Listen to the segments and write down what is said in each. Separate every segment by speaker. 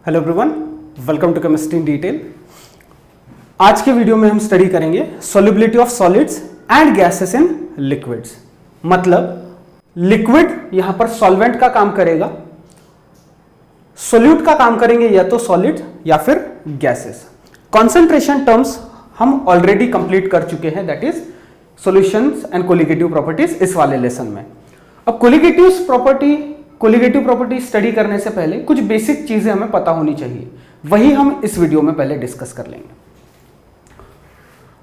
Speaker 1: Hello everyone, welcome to chemistry in detail. आज के video में हम स्टडी करेंगे solubility of solids and gases in liquids. मतलब लिक्विड यहां पर सॉल्वेंट का काम करेगा, सोल्यूट का काम करेंगे या तो सॉलिड या फिर गैसेस। कॉन्सेंट्रेशन टर्म्स हम ऑलरेडी कंप्लीट कर चुके हैं, that is solutions and colligative properties इस वाले लेसन में। अब कोलिगेटिव प्रॉपर्टी स्टडी करने से पहले कुछ बेसिक चीजें हमें पता होनी चाहिए, वही हम इस वीडियो में पहले डिस्कस कर लेंगे।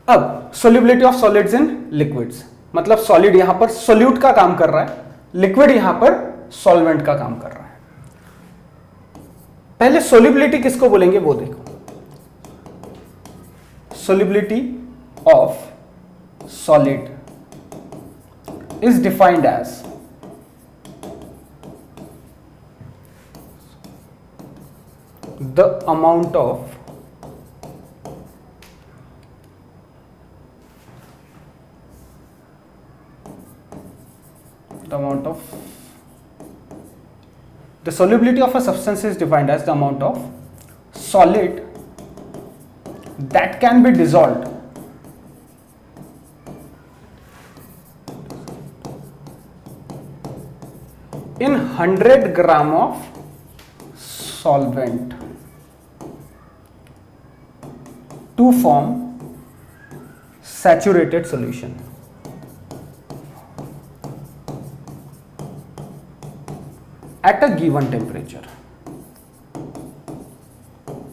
Speaker 1: अब solubility of solids in liquids, मतलब सॉलिड यहां पर सोल्यूट का काम कर रहा है, लिक्विड यहां पर सॉल्वेंट का काम कर रहा है। पहले सोल्युबिलिटी किसको बोलेंगे वो देखो। Solubility of solid is defined as the amount of the solubility of a substance is defined as the amount of solid that can be dissolved in 100 gram of solvent to form saturated solution. At a given temperature,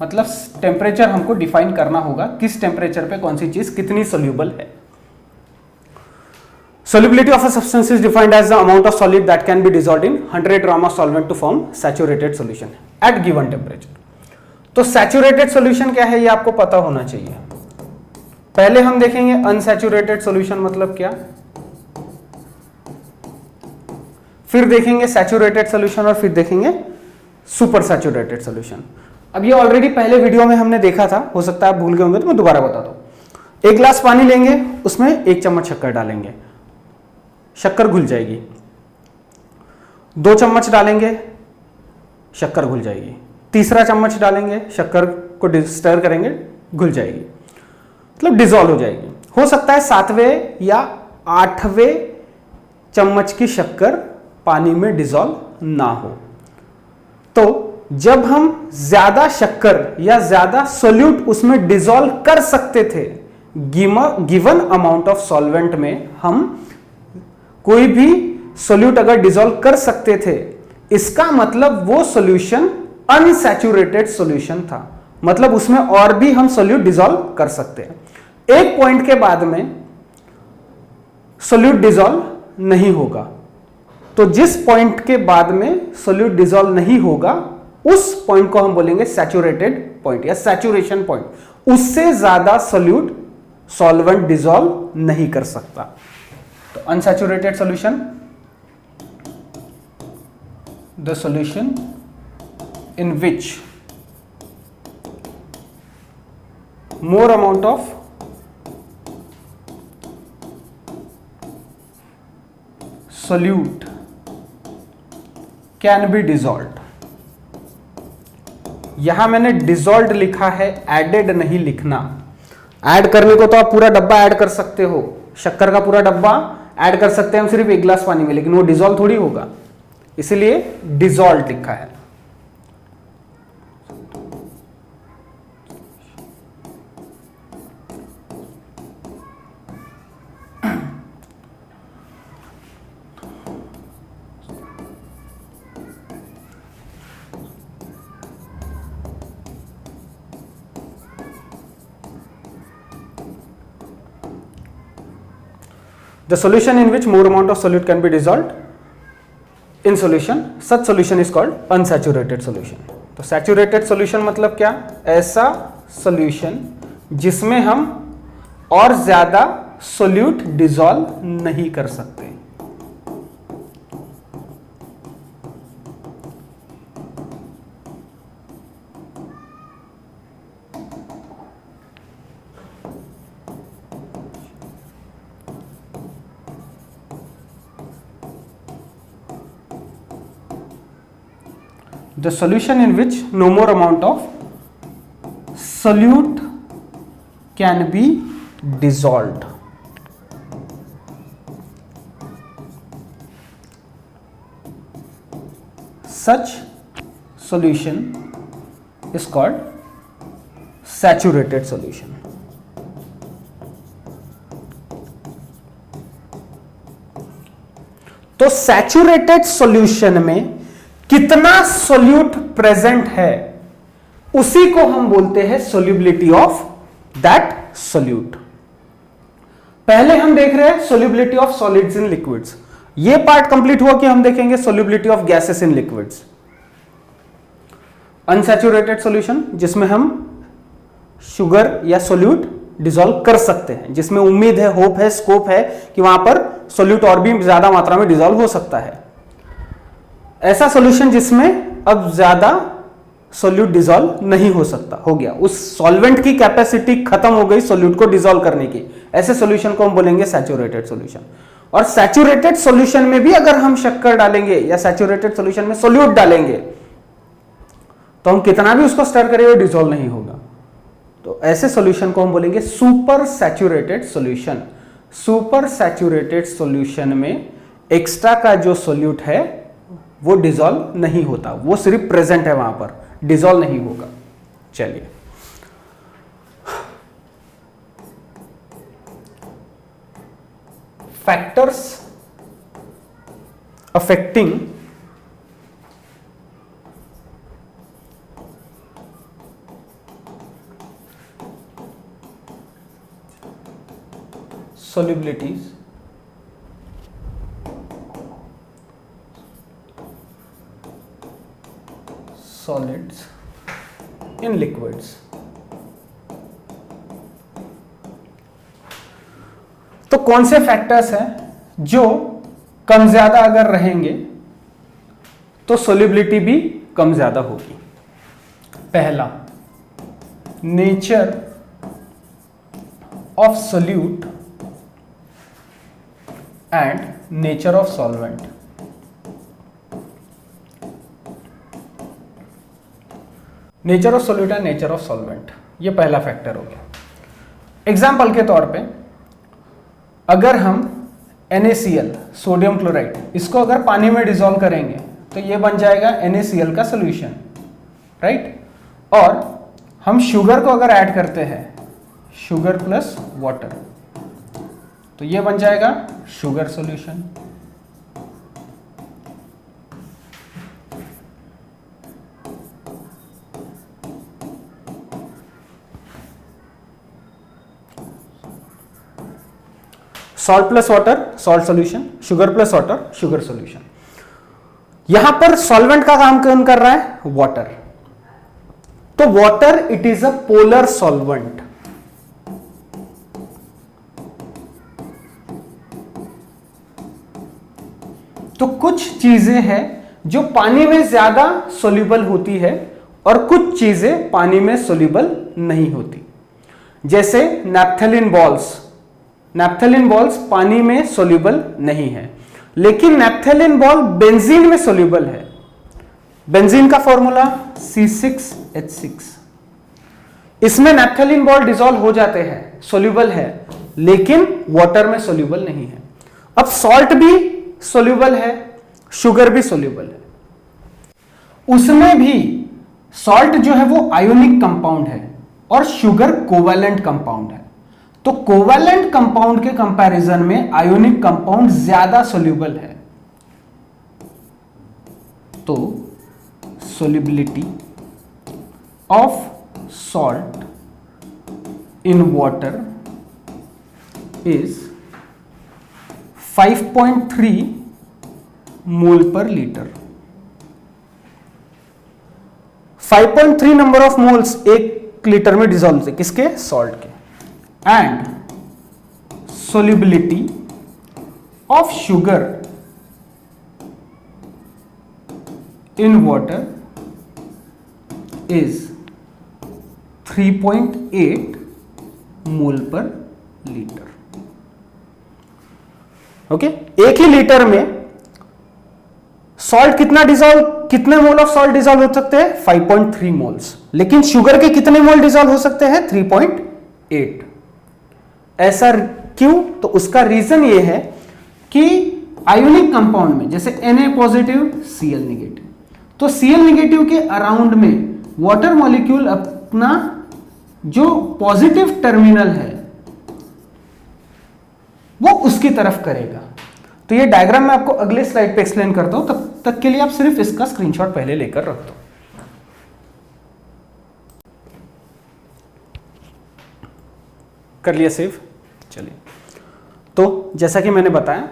Speaker 1: मतलब temperature हमको define करना होगा, किस temperature पे कौन सी चीज कितनी soluble है। Solubility of a substance is defined as the amount of solid that can be dissolved in 100 gram of solvent to form saturated solution at given temperature. तो सैचुरेटेड सॉल्यूशन क्या है ये आपको पता होना चाहिए। पहले हम देखेंगे अनसैचुरेटेड सॉल्यूशन मतलब क्या, फिर देखेंगे सैचुरेटेड सॉल्यूशन और फिर देखेंगे सुपर सैचुरेटेड सॉल्यूशन। अब ये ऑलरेडी पहले वीडियो में हमने देखा था, हो सकता है आप भूल गए होंगे तो मैं दोबारा बता दूं। 1 गिलास पानी लेंगे, उसमें 1 चम्मच शक्कर डालेंगे, शक्कर घुल जाएगी। 2 चम्मच डालेंगे, शक्कर घुल जाएगी। तीसरा चम्मच डालेंगे, शक्कर को स्टर करेंगे, घुल जाएगी, मतलब डिसॉल्व हो जाएगी। हो सकता है 7वें या 8वें चम्मच की शक्कर पानी में डिसॉल्व ना हो। तो जब हम ज्यादा शक्कर या ज्यादा सोल्यूट उसमें डिसॉल्व कर सकते थे, गिवन अमाउंट ऑफ सॉल्वेंट में हम कोई भी सोल्यूट अगर डिसॉल्व कर सकते थे, इसका मतलब वो सॉल्यूशन अनसैचुरेटेड सॉल्यूशन था, मतलब उसमें और भी हम सोल्यूट डिसॉल्व कर सकते हैं। एक पॉइंट के बाद में सोल्यूट डिसॉल्व नहीं होगा, तो जिस पॉइंट के बाद में सोल्यूट डिसॉल्व नहीं होगा उस पॉइंट को हम बोलेंगे सैचुरेटेड पॉइंट या सैचुरेशन पॉइंट। उससे ज्यादा सोल्यूट सॉल्वेंट डिसॉल्व नहीं कर सकता। तो unsaturated solution, the solution in which more amount of solute can be dissolved। यहां मैंने dissolved लिखा है, added नहीं लिखना। ऐड करने को तो आप पूरा डब्बा ऐड कर सकते हो, शक्कर का पूरा डब्बा ऐड कर सकते हैं हम सिर्फ 1 गिलास पानी में, लेकिन वो डिसॉल्व थोड़ी होगा, इसलिए डिसॉल्व लिखा है। The solution in which more amount of solute can be dissolved in solution, such solution is called unsaturated solution। तो saturated solution मतलब क्या, ऐसा solution जिसमें हम और ज्यादा solute dissolve नहीं कर सकते। The solution in which no more amount of solute can be dissolved. Such solution is called saturated solution. तो सैचुरेटेड सॉल्यूशन में कितना सोल्यूट प्रेजेंट है उसी को हम बोलते हैं सोल्यूबिलिटी ऑफ दैट सोल्यूट। पहले हम देख रहे हैं solubility of solids in liquids. ये पार्ट कंप्लीट हुआ कि हम देखेंगे solubility of gases in liquids. Unsaturated solution जिसमें हम शुगर या सोल्यूट डिसॉल्व कर सकते हैं, जिसमें उम्मीद है, होप है, स्कोप है कि वहां पर सोल्यूट और भी ज्यादा मात्रा में डिसॉल्व हो सकता है। ऐसा सॉल्यूशन जिसमें अब ज्यादा सोल्यूट डिसॉल्व नहीं हो सकता, हो गया, उस सॉल्वेंट की कैपेसिटी खत्म हो गई सोल्यूट को डिसॉल्व करने की, ऐसे सॉल्यूशन को हम बोलेंगे सैचुरेटेड सॉल्यूशन। और सैचुरेटेड सॉल्यूशन में भी अगर हम शक्कर डालेंगे या सैचुरेटेड सॉल्यूशन में सोल्यूट डालेंगे तो हम कितना भी उसको स्टर करें वो डिसॉल्व नहीं होगा। तो ऐसे सॉल्यूशन को हम बोलेंगे super saturated solution. Super saturated solution में एक्स्ट्रा का जो सोल्यूट है वो डिसॉल्व नहीं होता, वो सिर्फ प्रेजेंट है, वहां पर डिसॉल्व नहीं होगा। चलिए, factors affecting solubilities solids in liquids। तो कौन से फैक्टर्स हैं जो कम ज्यादा अगर रहेंगे तो सोल्यूबिलिटी भी कम ज्यादा होगी। पहला, nature of solute and nature of solvent. Nature of solute and nature of solvent, ये पहला फैक्टर हो गया। एग्जाम्पल के तौर पे अगर हम NaCl सोडियम क्लोराइड इसको अगर पानी में डिसॉल्व करेंगे तो ये बन जाएगा NaCl का सोल्यूशन, राइट। और हम शुगर को अगर ऐड करते हैं, शुगर प्लस वाटर, तो ये बन जाएगा sugar solution. Salt plus water salt solution, sugar plus water sugar solution. यहां पर सॉल्वेंट का काम कौन कर रहा है? वाटर। तो water it is a polar solvent. तो कुछ चीजें हैं जो पानी में ज्यादा सोल्यूबल होती है और कुछ चीजें पानी में सोल्यूबल नहीं होती, जैसे नैप्थेलिन बॉल्स। नैप्थेलिन बॉल्स पानी में सोल्यूबल नहीं है, लेकिन नैप्थेलिन बॉल बेंजीन में सोल्यूबल है। बेंजीन का फॉर्मूला C6H6। इसमें नैप्थेलिन बॉल डिसॉल्व हो जाते हैं, सोल्यूबल है, लेकिन वाटर में सोल्यूबल नहीं है। अब सॉल्ट भी सोल्यूबल है, शुगर भी सोल्यूबल है, उसमें भी सॉल्ट जो है वो आयोनिक कंपाउंड है और शुगर कोवैलेंट कंपाउंड है। तो कोवैलेंट कंपाउंड के कंपैरिजन में आयोनिक कंपाउंड ज्यादा सोल्यूबल है। तो solubility of salt in water is 5.3 मोल पर लीटर। 5.3 नंबर ऑफ मोल्स एक लीटर में डिसॉल्व है, किसके? सॉल्ट के। And solubility of sugar in water is 3.8 मोल पर लीटर। ओके, एक ही लीटर में सॉल्ट कितना डिसॉल्व कितने मोल ऑफ सॉल्ट डिजॉल्व हो सकते हैं? 5.3 मोल्स। लेकिन शुगर के कितने मोल डिजॉल्व हो सकते हैं? 3.8। ऐसा क्यों? तो उसका रीजन ये है कि आयोनिक कंपाउंड में जैसे Na पॉजिटिव Cl निगेटिव, तो Cl निगेटिव के अराउंड में वाटर मॉलिक्यूल अपना जो पॉजिटिव टर्मिनल है वो उसकी तरफ करेगा। तो ये डायग्राम मैं आपको अगले स्लाइड पे एक्सप्लेन करता हूं, तब तक के लिए आप सिर्फ इसका स्क्रीनशॉट पहले लेकर रख दो। कर लिया सेव? चलिए, तो जैसा कि मैंने बताया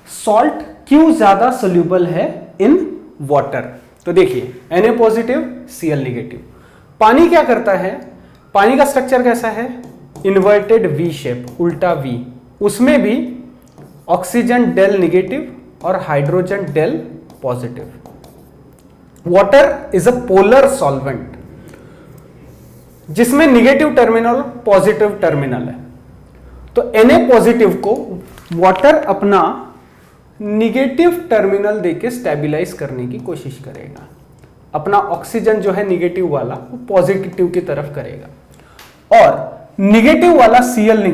Speaker 1: सॉल्ट क्यों ज्यादा सोल्यूबल है इन वाटर, तो देखिए Na पॉजिटिव Cl निगेटिव। पानी क्या करता है? पानी का स्ट्रक्चर कैसा है? इन्वर्टेड वी शेप, उल्टा वी, उसमें भी ऑक्सीजन डेल निगेटिव और hydrogen del positive. Water is a polar solvent जिसमें निगेटिव टर्मिनल पॉजिटिव टर्मिनल है। तो Na पॉजिटिव को वाटर अपना निगेटिव टर्मिनल देके स्टेबलाइज करने की कोशिश करेगा, अपना ऑक्सीजन जो है निगेटिव वाला वो पॉजिटिव की तरफ करेगा, और निगेटिव वाला Cl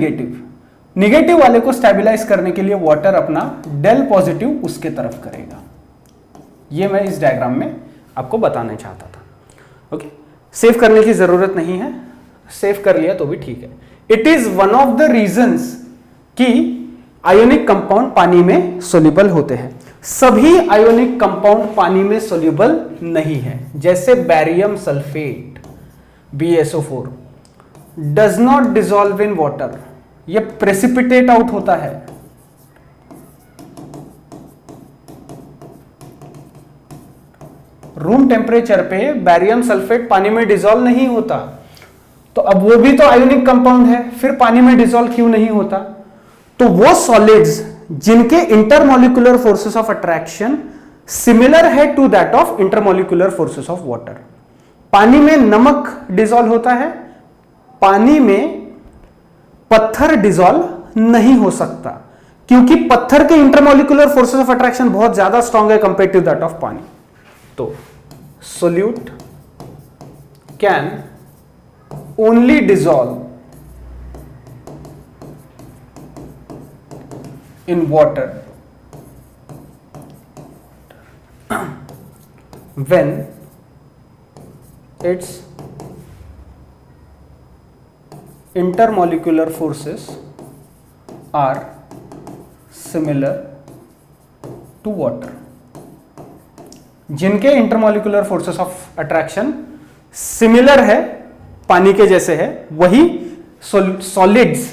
Speaker 1: निगेटिव वाले को स्टेबलाइज करने के लिए वाटर अपना डेल पॉजिटिव उसके तरफ करेगा। ये मैं इस डायग्राम में आपको बताना चाहता था। ओके, सेव करने की जरूरत नहीं है, सेव कर लिया तो भी ठीक है। It is one of the reasons कि आयोनिक कंपाउंड पानी में सोल्यूबल होते हैं। सभी आयोनिक कंपाउंड पानी में सोल्यूबल नहीं है, जैसे barium sulphate BaSO4 does not dissolve in water, ये प्रेसिपिटेट आउट होता है। रूम टेम्परेचर पे बैरियम सल्फेट पानी में डिसॉल्व नहीं होता, तो अब वो भी तो आयोनिक कंपाउंड है, फिर पानी में डिसॉल्व क्यों नहीं होता? तो वो सॉलिड्स जिनके intermolecular forces of attraction similar है to that of intermolecular forces of water. पानी में नमक डिसॉल्व होता है, पानी में पत्थर डिसॉल्व नहीं हो सकता, क्योंकि पत्थर के इंटरमोलिकुलर फोर्सेस ऑफ अट्रैक्शन बहुत ज्यादा स्ट्रॉन्ग है कंपेयर टू दैट ऑफ पानी। तो solute can only dissolve in water when its intermolecular forces are similar to water। जिनके intermolecular forces of attraction similar है, पानी के जैसे है, वही सॉलिड्स,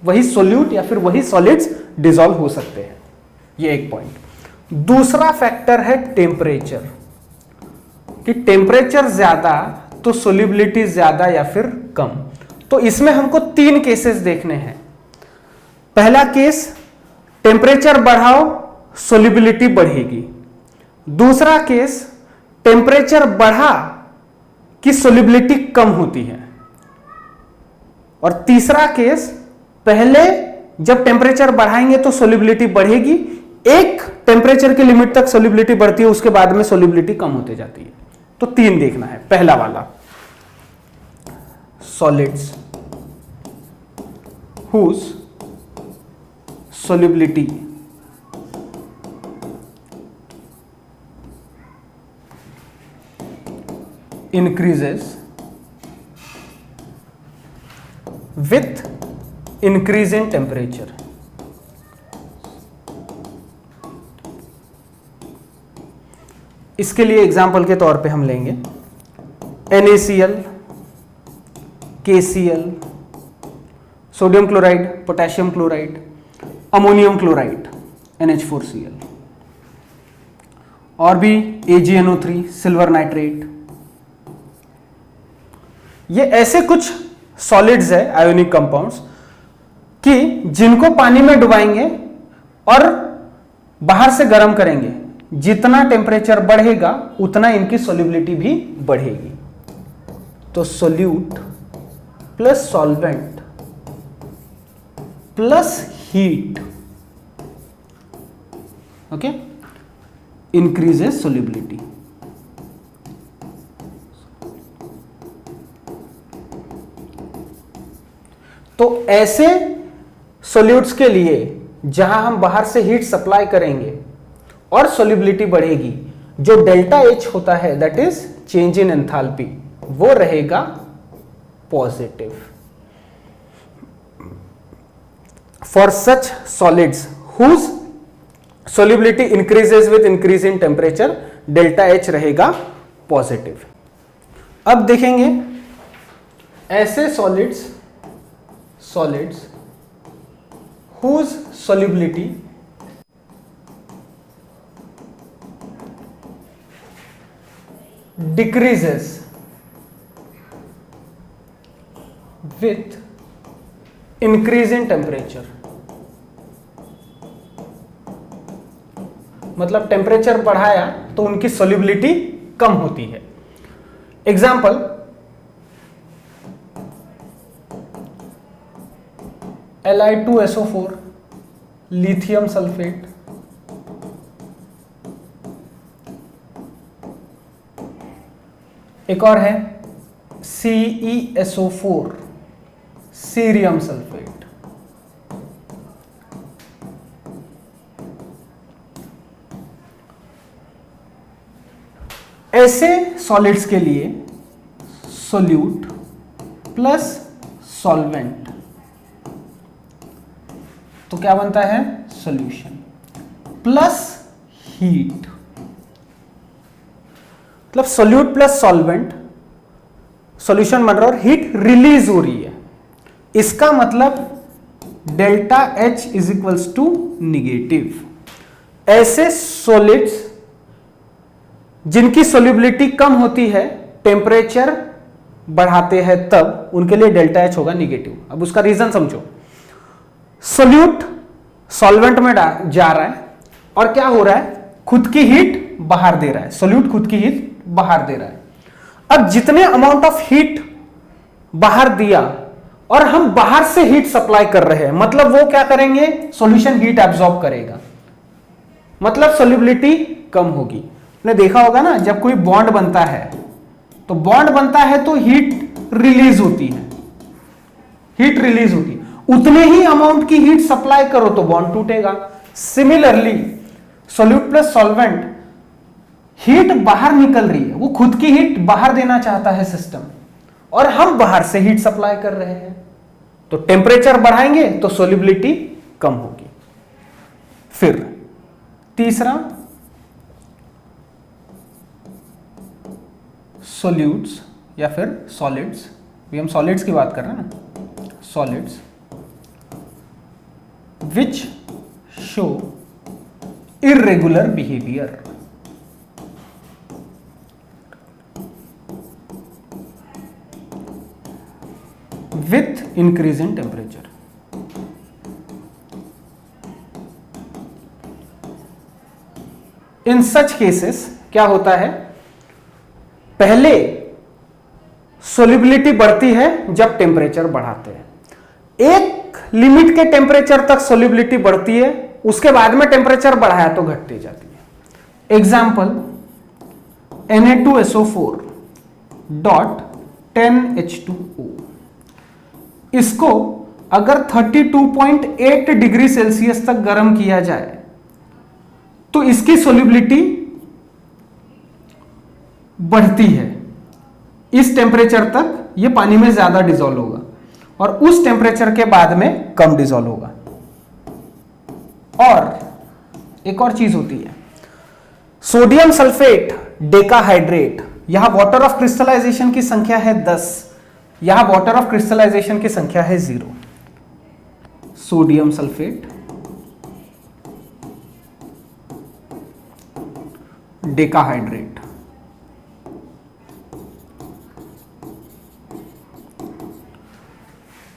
Speaker 1: वही सोल्यूट या फिर वही सॉलिड्स डिसॉल्व हो सकते हैं। ये एक पॉइंट। दूसरा फैक्टर है टेम्परेचर, कि टेम्परेचर ज्यादा तो सोल्यूबिलिटी ज्यादा या फिर कम। तो इसमें हमको 3 केसेस देखने हैं। पहला केस, टेम्परेचर बढ़ाओ सोल्यूबिलिटी बढ़ेगी। दूसरा केस, टेम्परेचर बढ़ा कि सोल्यूबिलिटी कम होती है। और तीसरा केस, पहले जब टेम्परेचर बढ़ाएंगे तो सोल्यूबिलिटी बढ़ेगी, एक टेम्परेचर की लिमिट तक सोल्यूबिलिटी बढ़ती है, उसके बाद में सोल्यूबिलिटी कम होते जाती है। तो 3 देखना है। पहला वाला, solids whose solubility increases with increase in temperature। इसके लिए एग्जाम्पल के तौर पे हम लेंगे NaCl, KCl, sodium chloride, potassium chloride, ammonium chloride, NH4Cl, और भी AgNO3, सिल्वर नाइट्रेट। ये ऐसे कुछ सॉलिड्स है, आयोनिक कंपाउंड्स, कि जिनको पानी में डुबाएंगे और बाहर से गर्म करेंगे, जितना टेम्परेचर बढ़ेगा उतना इनकी सोल्यूबिलिटी भी बढ़ेगी। तो solute plus solvent plus heat, okay, increases solubility. तो ऐसे सॉल्यूट्स के लिए जहां हम बाहर से हीट सप्लाई करेंगे और सॉल्युबिलिटी बढ़ेगी, जो डेल्टा एच होता है that is change in enthalpy, वो रहेगा positive. For such solids whose solubility increases with increase in temperature, delta H रहेगा पॉजिटिव। अब देखेंगे ऐसे solids whose solubility decreases with increase in temperature, मतलब टेम्परेचर बढ़ाया तो उनकी सोल्यूबिलिटी कम होती है। एग्जाम्पल, Li2SO4, लिथियम सल्फेट, एक और है CeSO4, सीरियम सल्फेट। ऐसे सॉलिड्स के लिए सोल्यूट प्लस सॉल्वेंट तो क्या बनता है? सॉल्यूशन प्लस हीट, मतलब सोल्यूट प्लस सॉल्वेंट सॉल्यूशन बन रहा है और हीट रिलीज हो रही है। इसका मतलब delta H is equals to negative. ऐसे सॉलिड्स जिनकी सोल्यूबिलिटी कम होती है, टेम्परेचर बढ़ाते हैं, तब उनके लिए डेल्टा एच होगा निगेटिव। अब उसका रीजन समझो। सोल्यूट सॉल्वेंट में जा रहा है और क्या हो रहा है? खुद की हीट बाहर दे रहा है। सोल्यूट खुद की हीट बाहर दे रहा है। अब जितने अमाउंट ऑफ हीट बाहर दिया और हम बाहर से हीट सप्लाई कर रहे हैं, मतलब वो क्या करेंगे? सॉल्यूशन हीट एब्जॉर्ब करेगा, मतलब सोल्यूबिलिटी कम होगी। आपने देखा होगा ना, जब कोई बॉन्ड बनता है तो बॉन्ड बनता है तो हीट रिलीज होती है, हीट रिलीज होती है। उतने ही अमाउंट की हीट सप्लाई करो तो बॉन्ड टूटेगा। Similarly solute plus solvent, heat बाहर निकल रही है, वो खुद की हीट बाहर देना चाहता है सिस्टम, और हम बाहर से हीट सप्लाई कर रहे हैं, तो टेम्परेचर बढ़ाएंगे तो सोल्यूबिलिटी कम होगी। फिर तीसरा, सॉल्यूट्स या फिर सॉलिड्स, भी हम सॉलिड्स की बात कर रहे हैं ना, solids which show irregular behaviour, with increase in temperature. In such cases क्या होता है? पहले सोल्यूबिलिटी बढ़ती है जब टेम्परेचर बढ़ाते हैं। एक लिमिट के टेम्परेचर तक सोल्यूबिलिटी बढ़ती है, उसके बाद में टेम्परेचर बढ़ाया तो घटती जाती है। एग्जाम्पल, Na2SO4 डॉट 10H2O, इसको अगर 32.8 डिग्री सेल्सियस तक गर्म किया जाए तो इसकी सोल्यूबिलिटी बढ़ती है। इस टेम्परेचर तक ये पानी में ज्यादा डिसॉल्व होगा और उस टेम्परेचर के बाद में कम डिसॉल्व होगा। और एक और चीज होती है, सोडियम सल्फेट डेकाहाइड्रेट, यहां वाटर ऑफ क्रिस्टलाइजेशन की संख्या है 10, यहां वाटर ऑफ क्रिस्टलाइजेशन की संख्या है 0। Sodium sulphate decahydrate,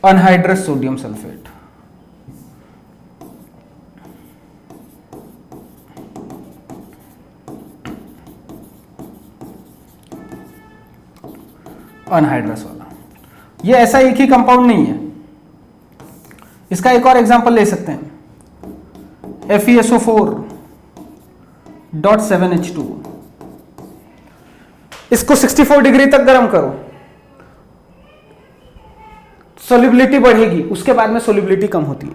Speaker 1: anhydrous sodium sulphate, anhydrous वाला, ये ऐसा एक ही कंपाउंड नहीं है। इसका एक और एग्जांपल ले सकते हैं, FeSO4 डॉट 7H2, इसको 64 डिग्री तक गर्म करो, सोल्युबिलिटी बढ़ेगी, उसके बाद में सोल्युबिलिटी कम होती है।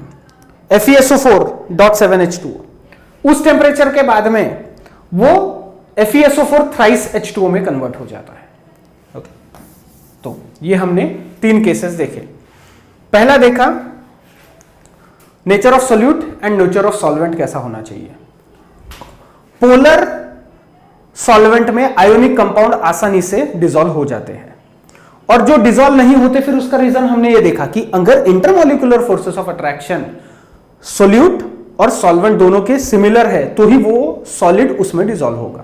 Speaker 1: FeSO4.7H2 उस टेम्परेचर के बाद में वो FeSO4 थ्राइस H2O में कन्वर्ट हो जाता है। ओके, तो ये हमने 3 केसेस देखे। पहला देखा nature of solute and nature of solvent कैसा होना चाहिए। पोलर सॉल्वेंट में आयोनिक कंपाउंड आसानी से डिसॉल्व हो जाते हैं, और जो डिसॉल्व नहीं होते फिर उसका रीजन हमने ये देखा कि अगर intermolecular forces of attraction solute और सॉल्वेंट दोनों के सिमिलर है तो ही वो सॉलिड उसमें डिसॉल्व होगा।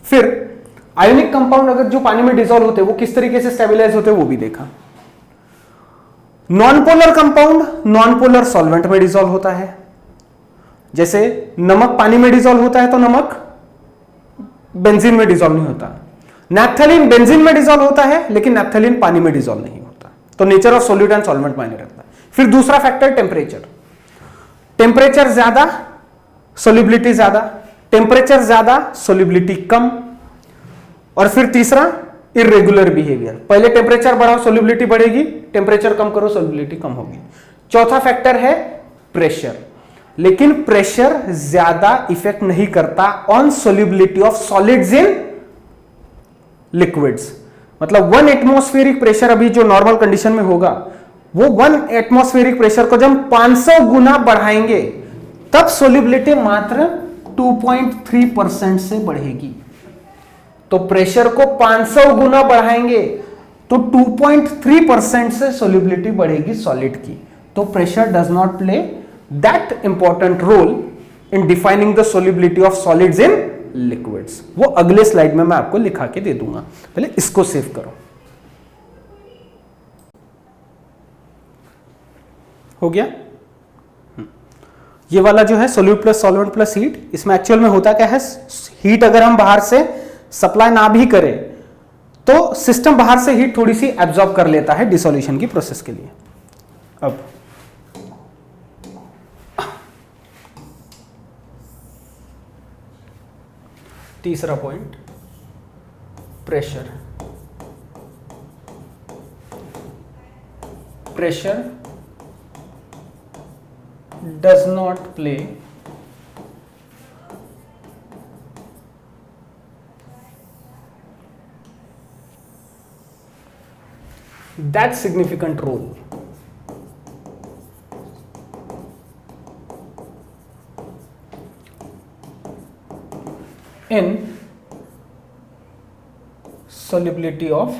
Speaker 1: फिर आयोनिक कंपाउंड अगर जो पानी में डिसॉल्व होते हैं वो किस तरीके से स्टेबलाइज होते हैं वो भी देखा। Non polar compound non polar solvent में डिसॉल्व होता है, जैसे नमक पानी में डिसॉल्व होता है तो नमक बेंजीन में डिसॉल्व नहीं होता। नैप्थलीन बेंजीन में डिसॉल्व होता है लेकिन नैप्थलीन पानी में डिसॉल्व नहीं होता। तो nature of solute and solvent मायने रखता है। फिर दूसरा फैक्टर टेम्परेचर, टेम्परेचर ज्यादा सोल्युबिलिटी ज्यादा, टेम्परेचर ज्यादा सोल्युबिलिटी कम। और फिर तीसरा इरेगुलर बिहेवियर, पहले टेम्परेचर बढ़ाओ सोल्युबिलिटी बढ़ेगी, टेम्परेचर कम करो सोल्युबिलिटी कम होगी। चौथा फैक्टर है प्रेशर, लेकिन प्रेशर ज्यादा इफेक्ट नहीं करता on solubility of solids in liquids. मतलब 1 एटमॉस्फेरिक प्रेशर अभी जो नॉर्मल कंडीशन में होगा वो 1 एटमॉस्फेरिक प्रेशर को जब 500 गुना बढ़ाएंगे तब सोल्युबिलिटी मात्र 2.3% से बढ़ेगी। तो प्रेशर को 500 गुना बढ़ाएंगे तो 2.3% से सोल्युबिलिटी बढ़ेगी सॉलिड की। तो pressure does not play that important role in defining the solubility of solids in liquids. वो अगले स्लाइड में मैं आपको लिखा के दे दूंगा, पहले इसको सेव करो। हो गया। ये वाला जो है solute plus solvent plus heat, इसमें एक्चुअल में होता क्या है, हीट अगर हम बाहर से सप्लाई ना भी करें तो सिस्टम बाहर से हीट थोड़ी सी एब्जॉर्ब कर लेता है डिसोल्यूशन की प्रोसेस के लिए। अब तीसरा point, pressure. Pressure does not play that significant role in solubility of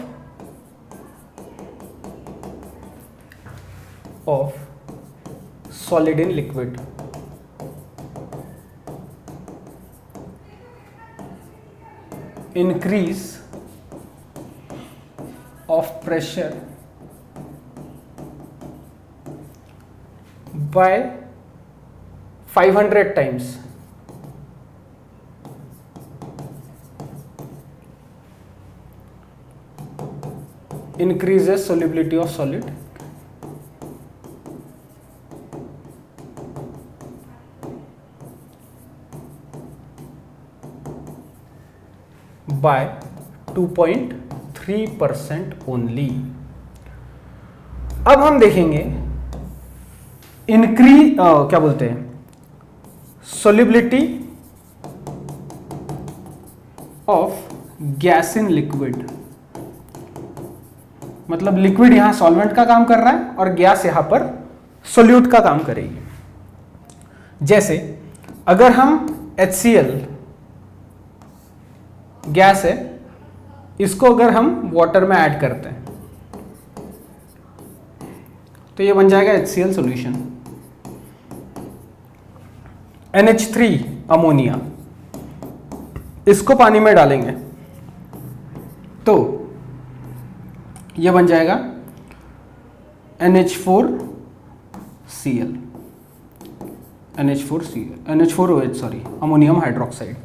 Speaker 1: solid in liquid. Increase of pressure by 500 times increases solubility of solid by 2.3% only. अब हम देखेंगे क्या बोलते हैं, solubility of gas in liquid. मतलब liquid यहां solvent का काम कर रहा है और गैस यहां पर सोल्यूट का काम करेगी। जैसे अगर हम HCl गैस है, इसको अगर हम वाटर में ऐड करते हैं तो ये बन जाएगा HCl सॉल्यूशन। NH3 अमोनिया, इसको पानी में डालेंगे तो ये बन जाएगा NH4Cl, NH4OH sorry, ammonium hydroxide.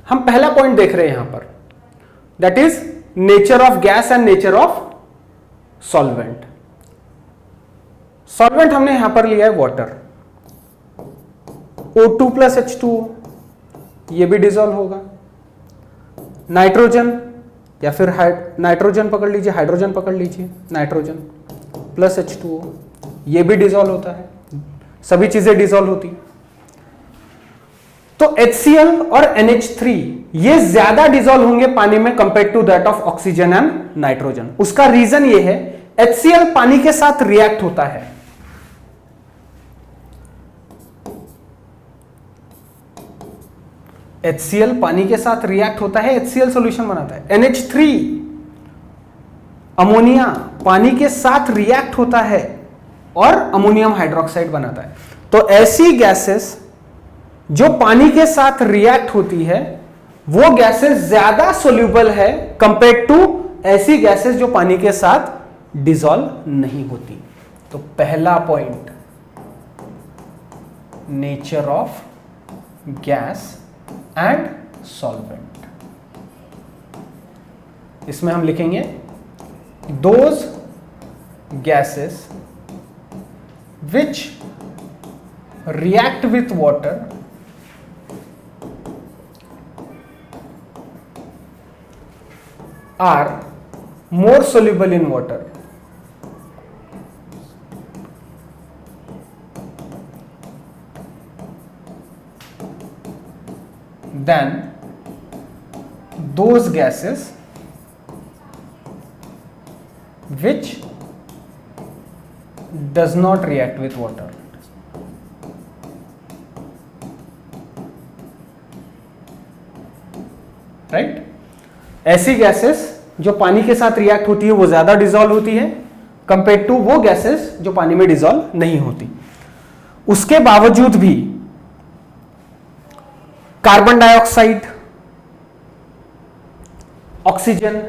Speaker 1: हम पहला पॉइंट देख रहे हैं यहां पर, that is nature of gas and nature of solvent. Solvent हमने यहां पर लिया है वाटर, O2 + H2O, ये भी डिसॉल्व होगा। नाइट्रोजन या फिर नाइट्रोजन पकड़ लीजिए, हाइड्रोजन पकड़ लीजिए, नाइट्रोजन प्लस H2O, ये भी डिसॉल्व होता है, सभी चीजें डिसॉल्व होती हैं। तो HCl और NH3 ये ज्यादा डिसॉल्व होंगे पानी में compare to that of oxygen and nitrogen. उसका रीजन ये है, HCl पानी के साथ रिएक्ट होता है, HCl पानी के साथ रिएक्ट होता है, HCl सॉल्यूशन बनाता है। NH3 अमोनिया पानी के साथ रिएक्ट होता है और अमोनियम हाइड्रोक्साइड बनाता है। तो ऐसी गैसेस जो पानी के साथ रिएक्ट होती है वो गैसेस ज्यादा सोल्यूबल है कंपेयर टू ऐसी गैसेस जो पानी के साथ डिसॉल्व नहीं होती। तो पहला point, nature of gas and solvent, इसमें हम लिखेंगे those gases which react with water are more soluble in water than those gases which does not react with water. Right? ऐसी गैसेस जो पानी के साथ रिएक्ट होती है वो ज्यादा डिसॉल्व होती है कंपेयर टू वो गैसेस जो पानी में डिसॉल्व नहीं होती। उसके बावजूद भी कार्बन डाइऑक्साइड, ऑक्सीजन,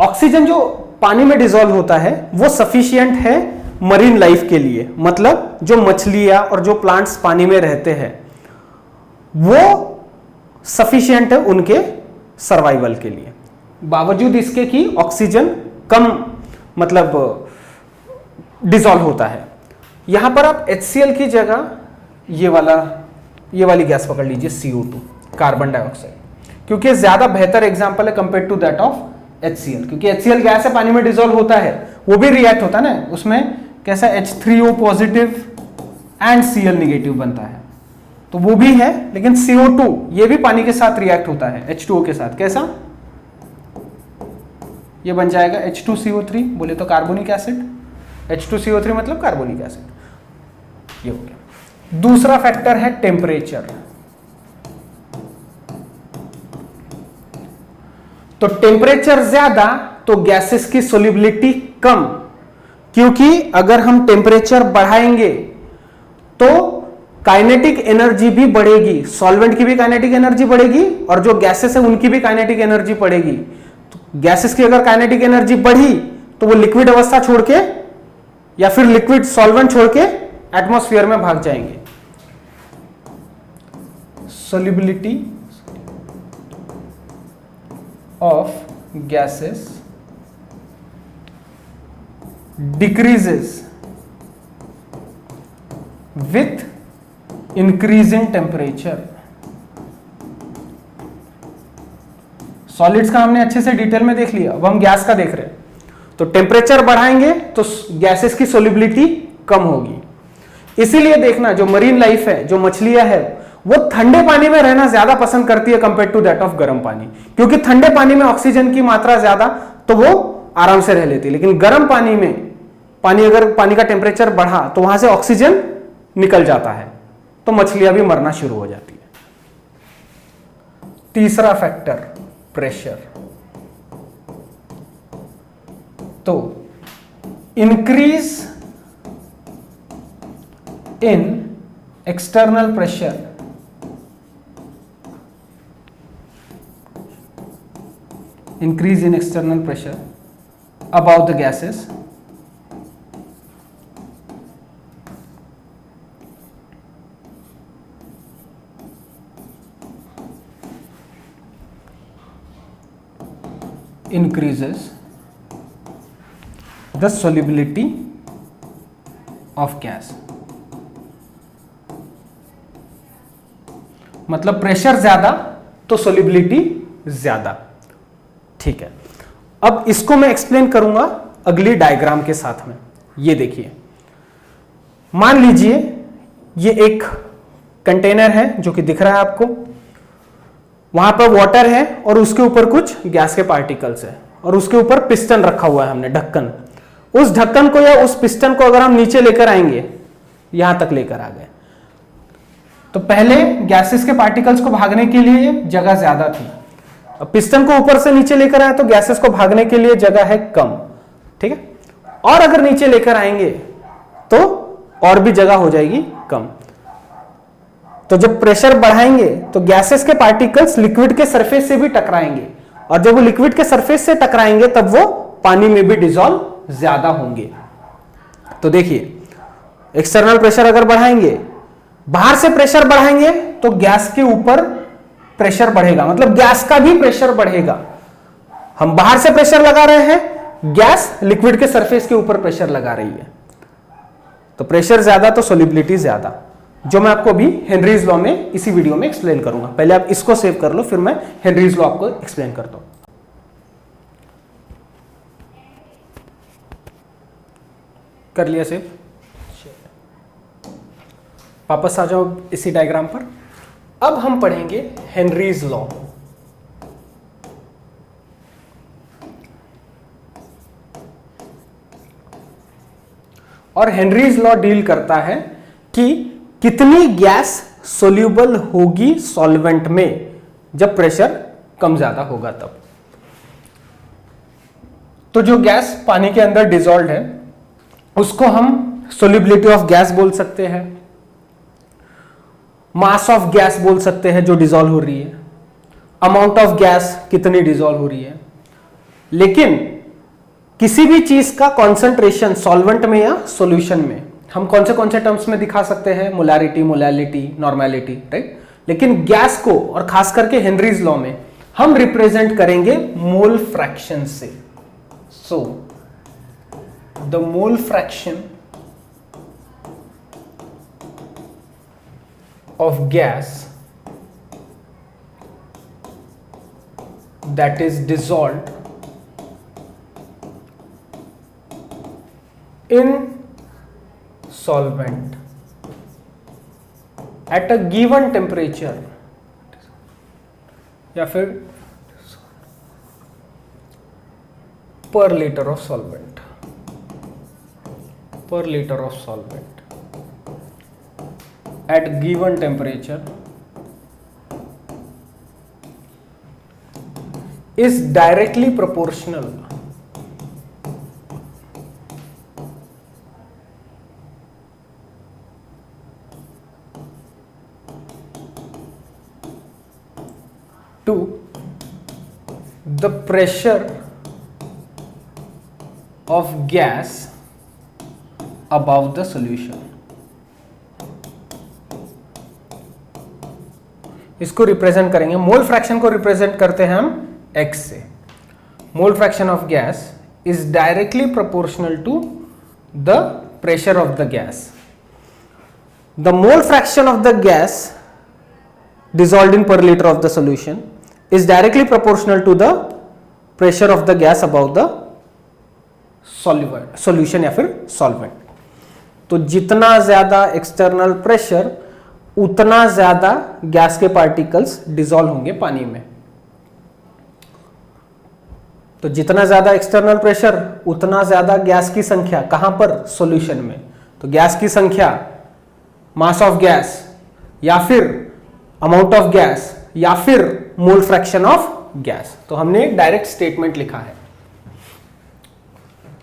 Speaker 1: ऑक्सीजन जो पानी में डिसॉल्व होता है वो सफिशिएंट है मरीन लाइफ के लिए, मतलब जो मछलियां और जो प्लांट्स पानी में रहते हैं वो सफिशिएंट है उनके सर्वाइवल के लिए। बावजूद इसके कि ऑक्सीजन कम मतलब डिसॉल्व होता है। यहां पर आप HCl की जगह ये वाली गैस पकड़ लीजिए, CO2, कार्बन डाइऑक्साइड, क्योंकि ज्यादा बेहतर एग्जांपल है compare to that of HCl, क्योंकि HCl गैस है पानी में डिसॉल्व होता है, वो भी रिएक्ट होता है ना, उसमें कैसा H3O positive and Cl negative बनता है, तो वो भी है। लेकिन CO2 ये भी पानी के साथ रिएक्ट होता है H2O के साथ, कैसा? ये बन जाएगा H2CO3, बोले तो कार्बोनिक एसिड, H2CO3 मतलब कार्बोनिक एसिड, ये हो गया। दूसरा फैक्टर है टेम्परेचर। तो टेम्परेचर ज्यादा तो गैसेस की सोल्यूबिलिटी कम, क्योंकि अगर हम टेम्परेचर बढ़ाएंगे तो काइनेटिक एनर्जी भी बढ़ेगी, सॉल्वेंट की भी काइनेटिक एनर्जी बढ़ेगी और जो गैसेस है उनकी भी काइनेटिक एनर्जी बढ़ेगी। तो गैसेस की अगर काइनेटिक एनर्जी बढ़ी तो वो लिक्विड अवस्था छोड़ के या फिर लिक्विड सॉल्वेंट छोड़ के एटमॉस्फेयर में भाग जाएंगे। Solubility of gases decreases with increase in temperature. Solids का हमने अच्छे से डिटेल में देख लिया, अब हम गैस का देख रहे हैं। तो टेम्परेचर बढ़ाएंगे तो गैसेस की सोल्युबिलिटी कम होगी। इसीलिए देखना जो मरीन लाइफ है, जो मछलियां है, वो ठंडे पानी में रहना ज्यादा पसंद करती है कंपेयर टू दैट ऑफ गर्म पानी, क्योंकि ठंडे पानी में ऑक्सीजन की मात्रा ज्यादा तो वो आराम से रह लेती है, लेकिन गर्म पानी में अगर पानी का टेम्परेचर बढ़ा तो वहां से ऑक्सीजन निकल जाता है, तो मछलियां भी मरना शुरू हो जाती है। तीसरा फैक्टर प्रेशर। तो increase in external pressure above the gases increases the solubility of gas। मतलब प्रेशर ज्यादा तो सोल्युबिलिटी ज्यादा। ठीक है, अब इसको मैं एक्सप्लेन करूंगा अगली डायग्राम के साथ में। ये देखिए, मान लीजिए ये एक कंटेनर है जो कि दिख रहा है आपको, वहां पर वाटर है और उसके ऊपर कुछ गैस के पार्टिकल्स है और उसके ऊपर पिस्टन रखा हुआ है हमने, ढक्कन। उस ढक्कन को या उस पिस्टन को अगर हम नीचे लेकर आएंगे, यहां तक लेकर आ गए, तो पहले गैसेस के पार्टिकल्स को भागने के लिए जगह ज्यादा थी, अब पिस्टन को ऊपर से नीचे लेकर आए तो गैसेस को भागने के लिए जगह है कम, ठीक है। और अगर नीचे लेकर आएंगे तो और भी जगह हो जाएगी कम। तो जब प्रेशर बढ़ाएंगे तो गैसेस के पार्टिकल्स लिक्विड के सरफेस से भी टकराएंगे, और जब वो लिक्विड के सरफेस से टकराएंगे तब वो पानी में भी डिसॉल्व ज्यादा होंगे। तो देखिए, एक्सटर्नल प्रेशर अगर बढ़ाएंगे, बाहर से प्रेशर बढ़ाएंगे तो गैस के ऊपर प्रेशर बढ़ेगा, मतलब गैस का भी प्रेशर बढ़ेगा। हम बाहर से प्रेशर लगा रहे हैं, गैस लिक्विड के सरफेस के ऊपर प्रेशर लगा रही है, तो प्रेशर ज्यादा तो सोल्युबिलिटी ज्यादा, जो मैं आपको अभी हेनरीज लॉ में इसी वीडियो में एक्सप्लेन करूंगा। पहले आप इसको सेव कर लो, फिर मैं हेनरीज लॉ आपको एक्सप्लेन करता हूं। कर लिया सेव, वापस आ जाओ इसी डायग्राम पर। अब हम पढ़ेंगे हेनरीज लॉ। और हेनरीज लॉ डील करता है कि कितनी गैस सोल्यूबल होगी सॉल्वेंट में जब प्रेशर कम ज्यादा होगा तब। तो जो गैस पानी के अंदर डिसॉल्व है उसको हम सोल्यूबिलिटी ऑफ गैस बोल सकते हैं, मास ऑफ गैस बोल सकते हैं जो डिसॉल्व हो रही है, अमाउंट ऑफ गैस कितनी डिसॉल्व हो रही है। लेकिन किसी भी चीज का कॉन्सेंट्रेशन सॉल्वेंट में या सॉल्यूशन में हम कौन से टर्म्स में दिखा सकते हैं, मोलैरिटी, मोलैलिटी, नॉर्मेलिटी, राइट। लेकिन गैस को और खास करके हेनरीज लॉ में हम रिप्रेजेंट करेंगे मोल फ्रैक्शन से। So the mole fraction of gas that is dissolved in solvent at a given temperature, या फिर per liter of solvent, per liter of solvent at given temperature is directly proportional to the pressure of gas above the solution। इसको represent करेंगे, mole fraction को represent करते हैं हम x से। Mole fraction of gas is directly proportional to the pressure of the gas. The mole fraction of the gas dissolved in per liter of the solution is directly proportional to the pressure of the gas above the solution या फिर solvent। तो जितना ज्यादा external pressure उतना ज्यादा gas के particles dissolve होंगे पानी में। तो जितना ज्यादा एक्सटर्नल प्रेशर उतना ज्यादा गैस की संख्या, कहां पर, सॉल्यूशन में। तो गैस की संख्या, मास ऑफ गैस या फिर अमाउंट ऑफ गैस या फिर मोल फ्रैक्शन ऑफ गैस। तो हमने एक डायरेक्ट स्टेटमेंट लिखा है।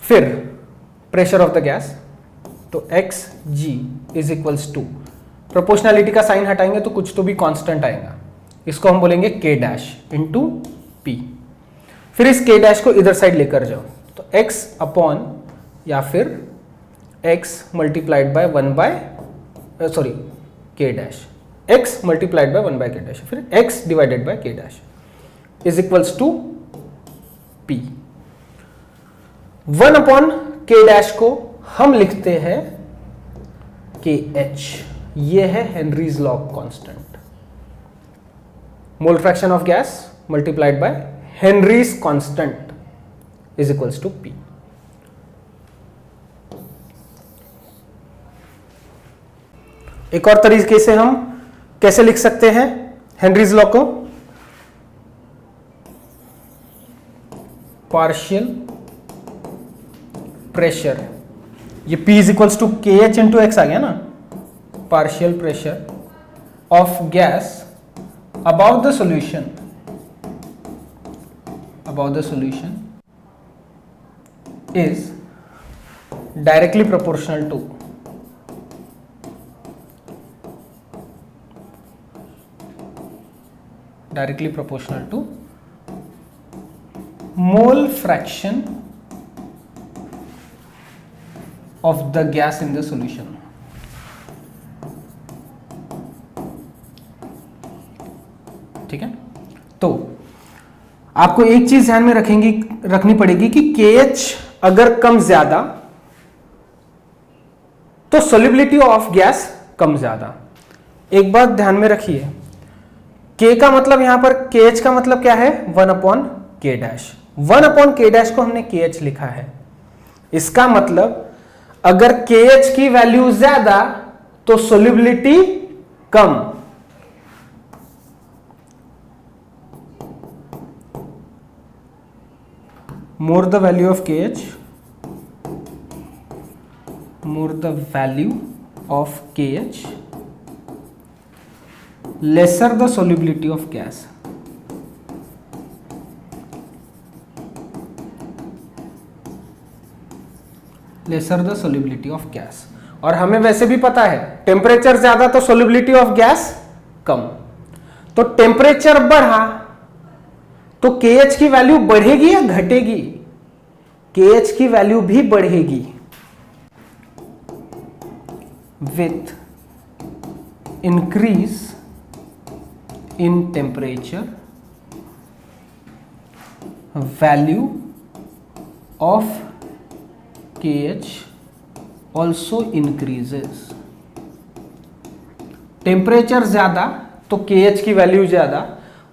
Speaker 1: फिर प्रेशर ऑफ द गैस, तो X G is equals to, proportionality का साइन हटाएंगे तो कुछ तो भी कांस्टेंट आएगा, इसको हम बोलेंगे के डैश इंटू पी। फिर इस के डैश को इधर साइड लेकर जाओ, तो x अपॉन या फिर x multiplied by K dash, x multiplied by 1 by K dash, फिर x divided by K dash is equals to p। 1 upon K dash को हम लिखते हैं के एच, ये है Henry's law constant. Mole fraction of gas multiplied by Henry's constant is equals to P। एक और तरीके से हम कैसे लिख सकते हैं हेनरीज लॉ को, पार्शियल प्रेशर, ये P is equals to K H into X आ गया ना, partial pressure of gas about the solution, about the solution is directly proportional to mole fraction of the gas in the solution। ठीक है, तो आपको एक चीज ध्यान में रखनी पड़ेगी कि KH अगर कम ज्यादा तो सोल्युबिलिटी ऑफ गैस कम ज्यादा। एक बात ध्यान में रखिए, K का मतलब यहां पर KH का मतलब क्या है, 1/K डैश, 1/K डैश को हमने KH लिखा है। इसका मतलब अगर KH की वैल्यू ज्यादा तो solubility come. More the value of KH, more the value of KH, lesser the solubility of gas। lesser the solubility of gas। और हमें वैसे भी पता है टेम्परेचर ज्यादा तो solubility of gas कम, तो टेम्परेचर बढ़ा तो KH की वैल्यू बढ़ेगी या घटेगी, KH की वैल्यू भी बढ़ेगी with increase in temperature value of KH also increases। Temperature ज्यादा तो KH की वैल्यू ज्यादा,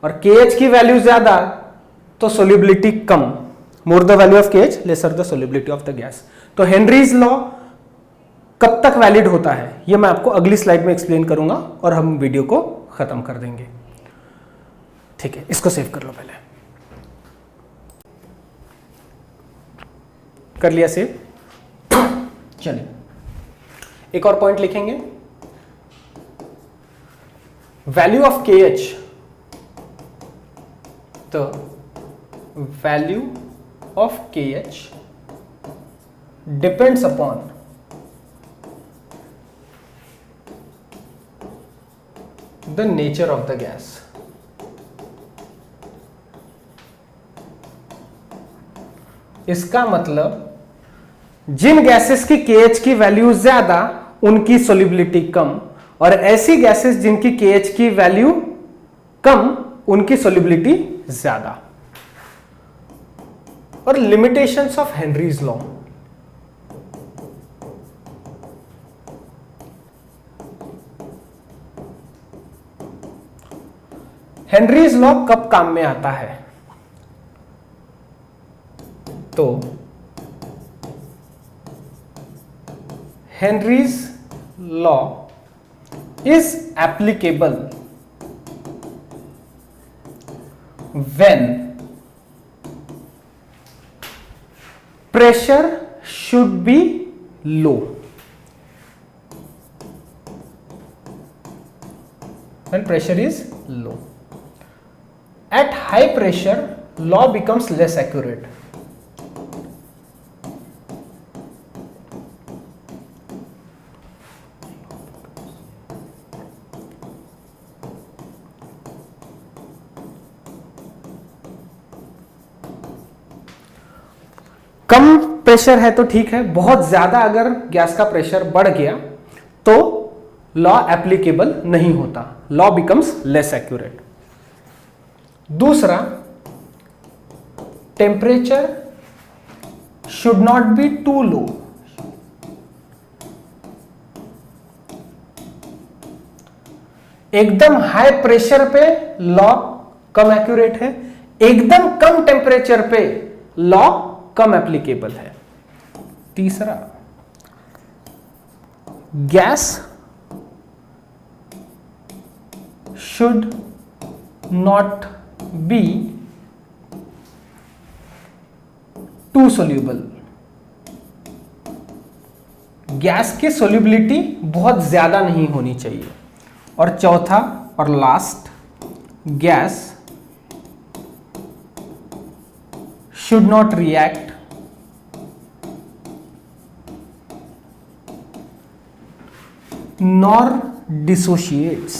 Speaker 1: और KH की वैल्यू ज्यादा तो solubility come. More the value of KH lesser the solubility of the gas. तो हेनरीज लॉ कब तक वैलिड होता है यह मैं आपको अगली स्लाइड में एक्सप्लेन करूंगा और हम वीडियो को खत्म कर देंगे। ठीक है, इसको सेव कर लो, पहले कर लिया सेव। चलिए एक और पॉइंट लिखेंगे, value of KH, the value of KH depends upon the nature of the gas. इसका मतलब जिन गैसेस की KH की वैल्यू ज्यादा उनकी सोल्युबिलिटी कम, और ऐसी गैसेस जिनकी KH की वैल्यू कम उनकी सोल्युबिलिटी ज्यादा। और limitations of Henry's law, Henry's law कब काम में आता है, तो Henry's law is applicable when pressure should be low, when pressure is low। At high pressure law becomes less accurate। Come pressure है तो ठीक है, बहुत ज्यादा अगर गैस का प्रेशर बढ़ गया तो लॉ एप्लीकेबल नहीं होता, लॉ बिकम्स लेस एक्यूरेट। दूसरा, temperature should not be too low. एकदम हाई प्रेशर पे लॉ कम एक्यूरेट है, एकदम कम टेम्परेचर पे लॉ कम एप्लीकेबल है। तीसरा, gas should not be too soluble, gas की सोल्यूबिलिटी बहुत ज्यादा नहीं होनी चाहिए। और चौथा और last, gas should not react nor dissociates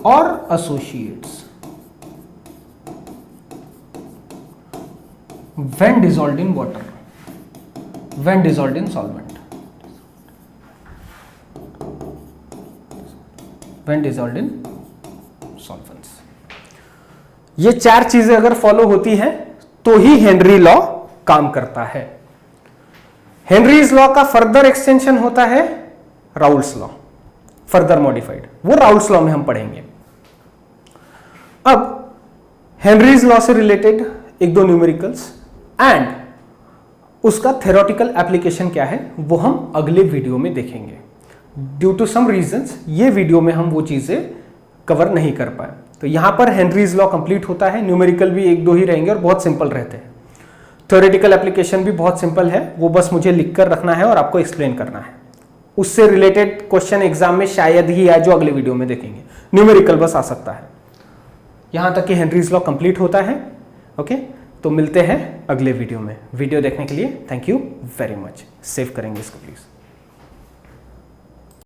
Speaker 1: or associates when dissolved in water, when dissolved in solvent, when dissolved in solvents। ये चार चीजें अगर फॉलो होती हैं तो ही हेनरी लॉ काम करता है। हेनरीज लॉ का फर्दर एक्सटेंशन होता है राउल्स लॉ, फर्दर मॉडिफाइड, वो राउल्स लॉ में हम पढ़ेंगे। अब हेनरीज लॉ से रिलेटेड एक दो न्यूमेरिकल्स एंड उसका थ्योरेटिकल एप्लीकेशन क्या है वो हम अगले वीडियो में देखेंगे। ड्यू टू सम रीजंस ये वीडियो में हम वो चीजें कवर नहीं कर पाए। तो यहां पर हेनरीज लॉ कंप्लीट होता है, न्यूमेरिकल भी एक दो ही रहेंगे और बहुत सिंपल रहते हैं। थ्योरेटिकल एप्लीकेशन भी बहुत सिंपल है, वो बस मुझे लिख कर रखना है और आपको एक्सप्लेन करना है। उससे रिलेटेड क्वेश्चन एग्जाम में शायद ही आए जो अगले वीडियो में देखेंगे, न्यूमेरिकल बस आ सकता है। यहां तक कि हेनरीज लॉ कंप्लीट होता है। ओके, तो मिलते हैं अगले वीडियो में। वीडियो देखने के लिए thank you very much. Save करेंगे इसको प्लीज।